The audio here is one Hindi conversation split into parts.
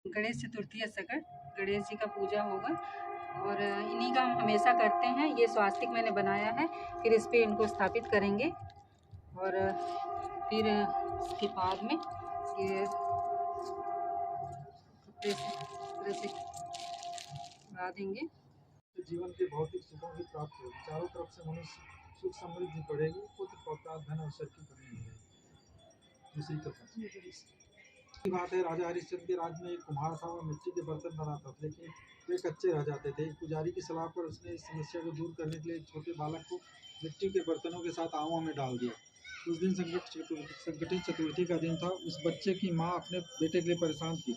गणेश चतुर्थी है सकट, गणेश जी का पूजा होगा और इन्हीं का हम हमेशा करते हैं। ये स्वास्तिक मैंने बनाया है, फिर इस पे इनको स्थापित करेंगे और फिर इसके बाद में ये कपड़े से लगा देंगे। जीवन के भौतिक सुखों की प्राप्ति होगी, चारों तरफ से मनुष्य सुख समृद्धि बढ़ेगी, पुत्र पौत्र धन अवसर की कमी नहीं रहेगी। दूसरी कथा बात है, राजा हरिश्चंद्र के राज्य में एक कुम्हार था। वह मिट्टी के बर्तन बनाता था, लेकिन वे कच्चे रह जाते थे। एक पुजारी की सलाह पर उसने इस समस्या को दूर करने के लिए एक छोटे बालक को मिट्टी के बर्तनों के साथ आंवों में डाल दिया। उस दिन संकटी चतुर्थी का दिन था। उस बच्चे की माँ अपने बेटे के लिए परेशान थी।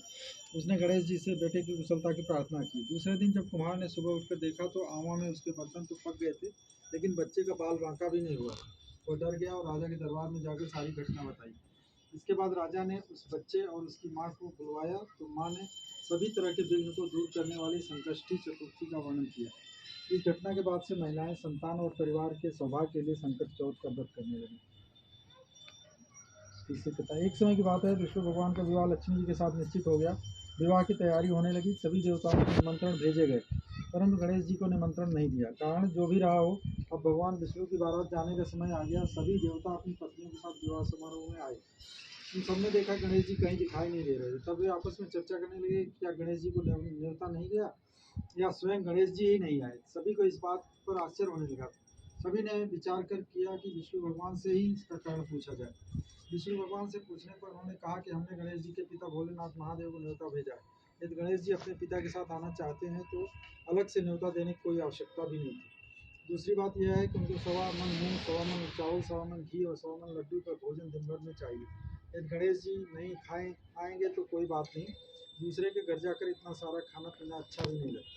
उसने गणेश जी से बेटे की कुशलता की प्रार्थना की। दूसरे दिन जब कुम्हार ने सुबह उठकर देखा तो आंवों में उसके बर्तन तो पक गए थे, लेकिन बच्चे का बाल बांका भी नहीं हुआ। वह डर गया और राजा के दरबार में जाकर सारी घटना बताई। इसके बाद राजा ने उस बच्चे और उसकी माँ को बुलवाया तो माँ ने सभी तरह के विघ्न को दूर करने वाली संकष्टी चतुर्थी का वर्णन किया। इस घटना के बाद से महिलाएं संतान और परिवार के सौभाग्य के लिए संकट चौथ का व्रत करने लगी। इससे पता एक समय की बात है, विष्णु भगवान का विवाह लक्ष्मी जी के साथ निश्चित हो गया। विवाह की तैयारी होने लगी। सभी देवताओं को निमंत्रण भेजे गए, परंतु गणेश जी को निमंत्रण नहीं दिया। कारण जो भी रहा हो, अब भगवान विष्णु की बारात जाने का समय आ गया। सभी देवता अपनी पत्नियों के साथ विवाह समारोह में आए। इन सबने देखा गणेश जी कहीं दिखाई नहीं दे रहे थे। तब वे आपस में चर्चा करने लगे, क्या गणेश जी को न्योता नहीं गया या स्वयं गणेश जी ही नहीं आए। सभी को इस बात पर आश्चर्य होने लगा। सभी ने विचार कर किया कि विष्णु भगवान से ही इसका कारण पूछा जाए। विष्णु भगवान से पूछने पर उन्होंने कहा कि हमने गणेश जी के पिता भोलेनाथ महादेव को न्योता भेजा है। यदि गणेश जी अपने पिता के साथ आना चाहते हैं तो अलग से न्योता देने की कोई आवश्यकता भी नहीं थी। दूसरी बात यह है कि उनको 1.25 मन मूँग, 1.25 मन चावल, 1.25 मन घी और 100 मन लड्डू का भोजन दिन भर में चाहिए। यदि गणेश जी नहीं आएंगे तो कोई बात नहीं, दूसरे के घर जाकर इतना सारा खाना पीना अच्छा भी नहीं लगता।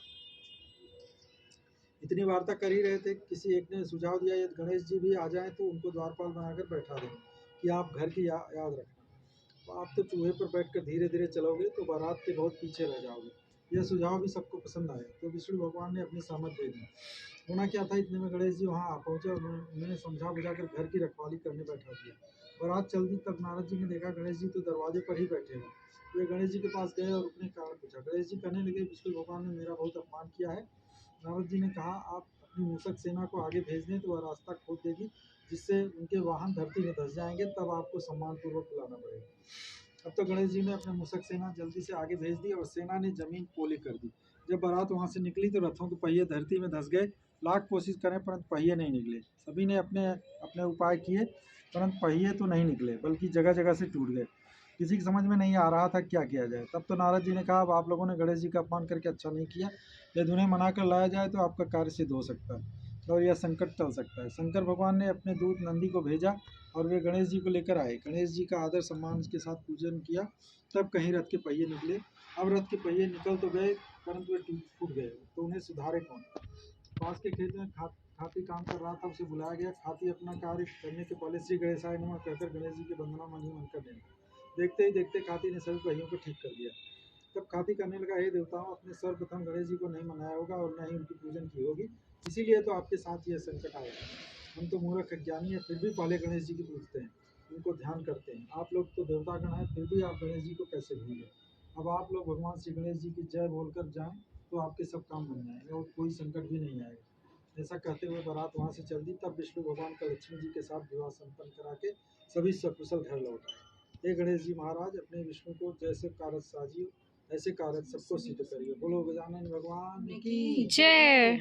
इतनी वार्ता कर ही रहे थे, किसी एक ने सुझाव दिया, यदि गणेश जी भी आ जाएं तो उनको द्वारपाल बनाकर बैठा दें कि आप घर की याद रखना। तो आप तो चूहे पर बैठकर धीरे धीरे चलोगे तो बारात के बहुत पीछे रह जाओगे। यह सुझाव भी सबको पसंद आया, तो विष्णु भगवान ने अपनी सहमत दे दी। होना क्या था, इतने में गणेश जी वहाँ आ पहुँचे और उन्हें समझा बुझाकर घर की रखवाली करने बैठा दिया। बारात चल दी, तब नारद जी ने देखा गणेश जी तो दरवाजे पर ही बैठे हैं। वे गणेश जी के पास गए और अपने कारण पूछा। गणेश जी कहने लगे, विष्णु भगवान ने मेरा बहुत अपमान किया है। नारद जी ने कहा, आप अपनी मूषक सेना को आगे भेज दें तो वह रास्ता खोद देगी, जिससे उनके वाहन धरती में धंस जाएंगे, तब आपको सम्मानपूर्वक बुलाना पड़ेगा। अब तो गणेश जी ने अपने मूषक सेना जल्दी से आगे भेज दी और सेना ने जमीन पोली कर दी। जब बारात वहां से निकली तो रथों के पहिए धरती में धंस गए। लाख कोशिश करें परंतु पहिए नहीं निकले। सभी ने अपने अपने उपाय किए, परंतु पहिए तो नहीं निकले, बल्कि जगह जगह से टूट गए। किसी की समझ में नहीं आ रहा था क्या किया जाए। तब तो नारद जी ने कहा, अब आप लोगों ने गणेश जी का अपमान करके अच्छा नहीं किया। यदि उन्हें मना कर लाया जाए तो आपका कार्य सिद्ध हो सकता है और यह संकट टल सकता है। शंकर भगवान ने अपने दूत नंदी को भेजा और वे गणेश जी को लेकर आए। गणेश जी का आदर सम्मान के साथ पूजन किया, तब कहीं रथ के पहिए निकले। अब रथ के पहिए निकल तो गए, परंतु वे फूट गए, तो उन्हें सुधारे कौन। पास के खेत में खाती काम कर रहा था, उसे बुलाया गया। खाती अपना कार्य करने के पहले श्री गणेशाय नमः कहकर गणेश जी के वंदना मन ही मन कर देना। देखते ही देखते खाती ने सभी पहियों को ठीक कर दिया। तब खाती करने लगा, हे देवताओं, अपने सर्वप्रथम गणेश जी को नहीं मनाया होगा और न ही उनकी पूजन की होगी, इसीलिए तो आपके साथ यह संकट आया। हम तो मूर्ख अज्ञानी है, फिर भी पहले गणेश जी की पूजते हैं, उनको ध्यान करते हैं। आप लोग तो देवतागण हैं, फिर भी आप गणेश जी को कैसे भूल गए। अब आप लोग भगवान श्री गणेश जी की जय बोलकर जाएं तो आपके सब काम बन जाएंगे और कोई संकट भी नहीं आएगा। ऐसा कहते हुए बारात वहाँ से चल दी। तब विष्णु भगवान का लक्ष्मी जी के साथ विवाह संपन्न करा के सभी सकुशल घर लौट आए। हे गणेश जी महाराज, अपने विष्णु को जैसे कारज साजियो, ऐसे कारज सबको सिद्ध करिए। बोलो गजानन भगवान की जय।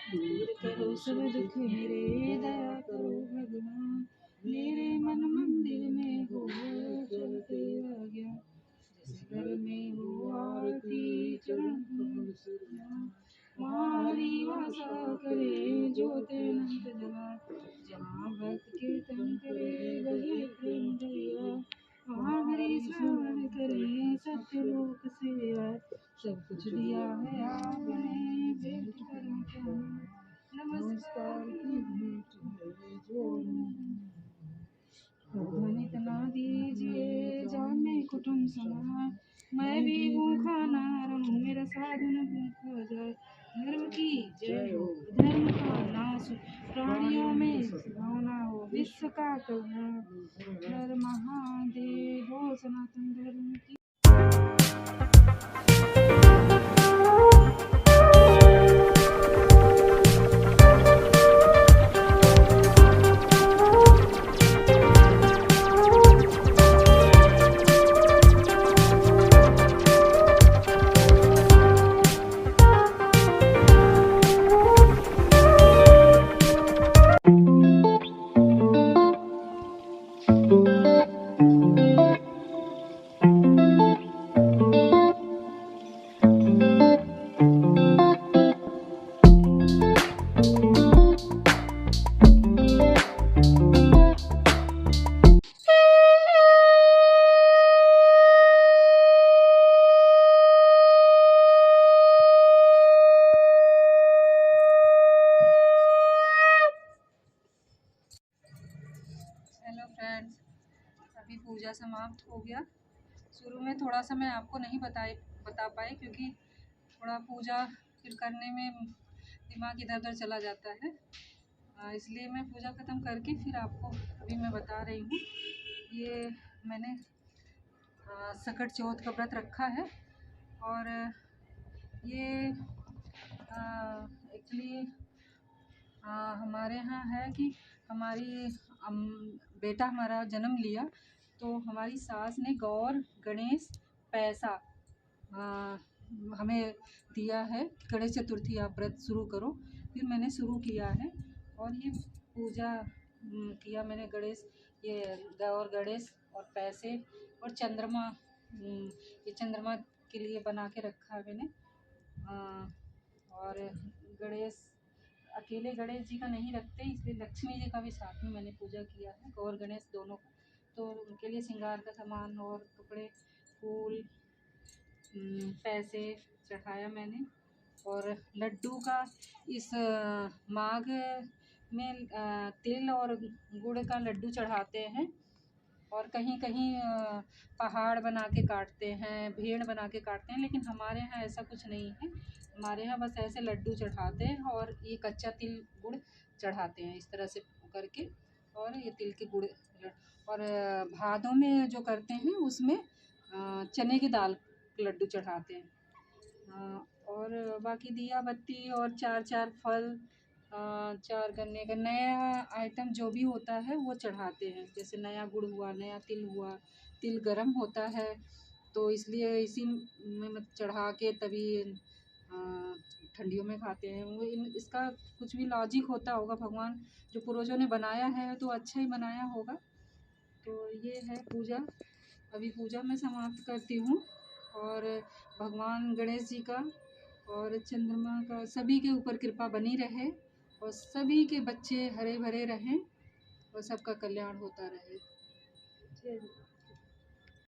दूर करो सब दुख मेरे, दया करो भगवान, मेरे मन मंदिर में हो जल तेरा ज्ञान, जिस घर में हो आरती चरण कमल सिर हमारी वासा करे ज्योत अनंत जहाँ, जहाँ भक्त कीर्तन करे वही प्रेम दरिया, वहाँ हरि श्रवण करे सत्य लोक से आए, सब कुछ दिया है आपने भेंट करूं क्या, नमस्कार की भेंट है जो धन इतना दीजिए जाने कुटुंब समाज, मैं भी भूखा ना रहूं मेरा साधु न भूखा जाए, धर्म की जय हो धर्म का नाश, प्राणियों में सद्भावना हो विश्व का कल्याण, हर महादेव हो सनातन धर्म की। हेलो फ्रेंड्स, अभी पूजा समाप्त हो गया। शुरू में थोड़ा सा मैं आपको नहीं बता पाई क्योंकि थोड़ा पूजा फिर करने में दिमाग इधर उधर चला जाता है, इसलिए मैं पूजा ख़त्म करके फिर आपको अभी मैं बता रही हूँ। ये मैंने सकट चौथ का व्रत रखा है और ये एक्चुअली हमारे यहाँ है कि हमारी बेटा हमारा जन्म लिया तो हमारी सास ने गौर गणेश पैसा हमें दिया है, गणेश चतुर्थी आप व्रत शुरू करो, फिर मैंने शुरू किया है और ये पूजा किया मैंने गणेश, ये गौर गणेश और पैसे और चंद्रमा, ये चंद्रमा के लिए बना के रखा है मैंने। और गणेश अकेले गणेश जी का नहीं रखते, इसलिए लक्ष्मी जी का भी साथ में मैंने पूजा किया है, गौर गणेश दोनों का। तो उनके लिए श्रृंगार का सामान और कपड़े फूल पैसे चढ़ाया मैंने। और लड्डू का इस माघ में तिल और गुड़ का लड्डू चढ़ाते हैं और कहीं कहीं पहाड़ बना के काटते हैं, भेड़ बना के काटते हैं, लेकिन हमारे यहाँ ऐसा कुछ नहीं है। हमारे यहाँ बस ऐसे लड्डू चढ़ाते हैं और ये कच्चा तिल गुड़ चढ़ाते हैं इस तरह से करके, और ये तिल के गुड़ और भादों में जो करते हैं उसमें चने की दाल लड्डू चढ़ाते हैं। और बाकी दिया बत्ती और चार चार फल, चार गन्ने का नया आइटम जो भी होता है वो चढ़ाते हैं, जैसे नया गुड़ हुआ, नया तिल हुआ, तिल गरम होता है तो इसलिए इसी में चढ़ा के तभी ठंडियों में खाते हैं। वो इसका कुछ भी लॉजिक होता होगा, भगवान जो पूर्वजों ने बनाया है तो अच्छा ही बनाया होगा। तो ये है पूजा, अभी पूजा मैं समाप्त करती हूँ और भगवान गणेश जी का और चंद्रमा का सभी के ऊपर कृपा बनी रहे और सभी के बच्चे हरे भरे रहें और सबका कल्याण होता रहे।